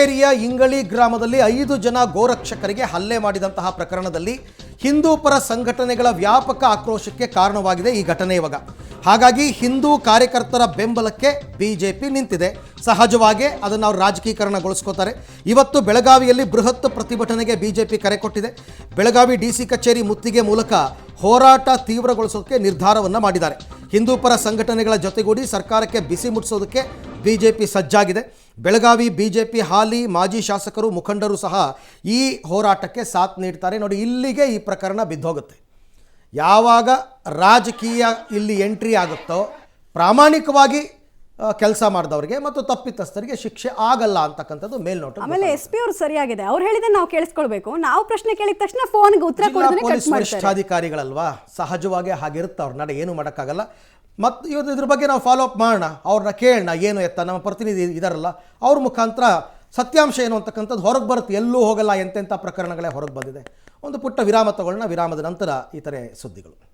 ಹಾವೇರಿಯ ಇಂಗಳಿ ಗ್ರಾಮದಲ್ಲಿ 5 ಜನ ಗೋರಕ್ಷಕರಿಗೆ ಹಲ್ಲೆ ಮಾಡಿದಂತಹ ಪ್ರಕರಣದಲ್ಲಿ ಹಿಂದೂ ಪರ ಸಂಘಟನೆಗಳ ವ್ಯಾಪಕ ಆಕ್ರೋಶಕ್ಕೆ ಕಾರಣವಾಗಿದೆ ಈ ಘಟನೆ. ಇವಾಗ ಹಾಗಾಗಿ ಹಿಂದೂ ಕಾರ್ಯಕರ್ತರ ಬೆಂಬಲಕ್ಕೆ ಬಿಜೆಪಿ ನಿಂತಿದೆ. ಸಹಜವಾಗಿ ಅದನ್ನು ಅವರು ರಾಜಕೀಕರಣಗೊಳಿಸ್ಕೋತಾರೆ. ಇವತ್ತು ಬೆಳಗಾವಿಯಲ್ಲಿ ಬೃಹತ್ ಪ್ರತಿಭಟನೆಗೆ ಬಿಜೆಪಿ ಕರೆ ಕೊಟ್ಟಿದೆ. ಬೆಳಗಾವಿ ಡಿಸಿ ಕಚೇರಿ ಮುತ್ತಿಗೆ ಮೂಲಕ ಹೋರಾಟ ತೀವ್ರಗೊಳಿಸೋಕೆ ನಿರ್ಧಾರವನ್ನು ಮಾಡಿದ್ದಾರೆ. ಹಿಂದೂ ಪರ ಸಂಘಟನೆಗಳ ಜೊತೆಗೂಡಿ ಸರ್ಕಾರಕ್ಕೆ ಬಿಸಿ ಮುಟ್ಟಿಸೋದಕ್ಕೆ ಬಿಜೆಪಿ ಸಜ್ಜಾಗಿದೆ. ಬೆಳಗಾವಿ ಬಿಜೆಪಿ ಹಾಲಿ ಮಾಜಿ ಶಾಸಕರು ಮುಖಂಡರು ಸಹ ಈ ಹೋರಾಟಕ್ಕೆ ಸಾಥ್ ನೀಡ್ತಾರೆ. ನೋಡಿ, ಇಲ್ಲಿಗೆ ಈ ಪ್ರಕರಣ ಬಿದ್ದೋಗುತ್ತೆ. ಯಾವಾಗ ರಾಜಕೀಯ ಇಲ್ಲಿ ಎಂಟ್ರಿ ಆಗುತ್ತೋ ಪ್ರಾಮಾಣಿಕವಾಗಿ ಕೆಲಸ ಮಾಡಿದವರಿಗೆ ಮತ್ತು ತಪ್ಪಿತಸ್ಥರಿಗೆ ಶಿಕ್ಷೆ ಆಗಲ್ಲ ಅಂತಕ್ಕಂಥದ್ದು ಮೇಲ್ನೋಟ. ಆಮೇಲೆ SP ಅವರು ಸರಿಯಾಗಿದೆ, ಅವ್ರು ಹೇಳಿದ್ರೆ ನಾವು ಕೇಳಿಸ್ಕೊಳ್ಬೇಕು. ನಾವು ಪ್ರಶ್ನೆ ಕೇಳಿದ ತಕ್ಷಣ ಫೋನ್ಗೆ ಉತ್ತರ ಕೊಡೋದನ್ನ ಪೊಲೀಸ್ ವರಿಷ್ಠಾಧಿಕಾರಿಗಳಲ್ವಾ, ಸಹಜವಾಗಿ ಹಾಗಿರುತ್ತೆ. ಅವ್ರ ನಡೆ ಏನು ಮಾಡೋಕ್ಕಾಗಲ್ಲ. ಮತ್ತು ಇದ್ರ ಬಗ್ಗೆ ನಾವು ಫಾಲೋ ಅಪ್ ಮಾಡೋಣ, ಅವ್ರನ್ನ ಕೇಳೋಣ ಏನು ಎತ್ತ. ನಮ್ಮ ಪ್ರತಿನಿಧಿ ಇದಾರಲ್ಲ, ಅವ್ರ ಮುಖಾಂತರ ಸತ್ಯಾಂಶ ಏನು ಅಂತಕ್ಕಂಥದ್ದು ಹೊರಗೆ ಬರುತ್ತೆ. ಎಲ್ಲೂ ಹೋಗಲ್ಲ, ಎಂತೆಂಥ ಪ್ರಕರಣಗಳೇ ಹೊರಗೆ ಬಂದಿದೆ. ಒಂದು ಪುಟ್ಟ ವಿರಾಮ ತಗೊಳ್ಳೋಣ. ವಿರಾಮದ ನಂತರ ಇತರೆ ಸುದ್ದಿಗಳು.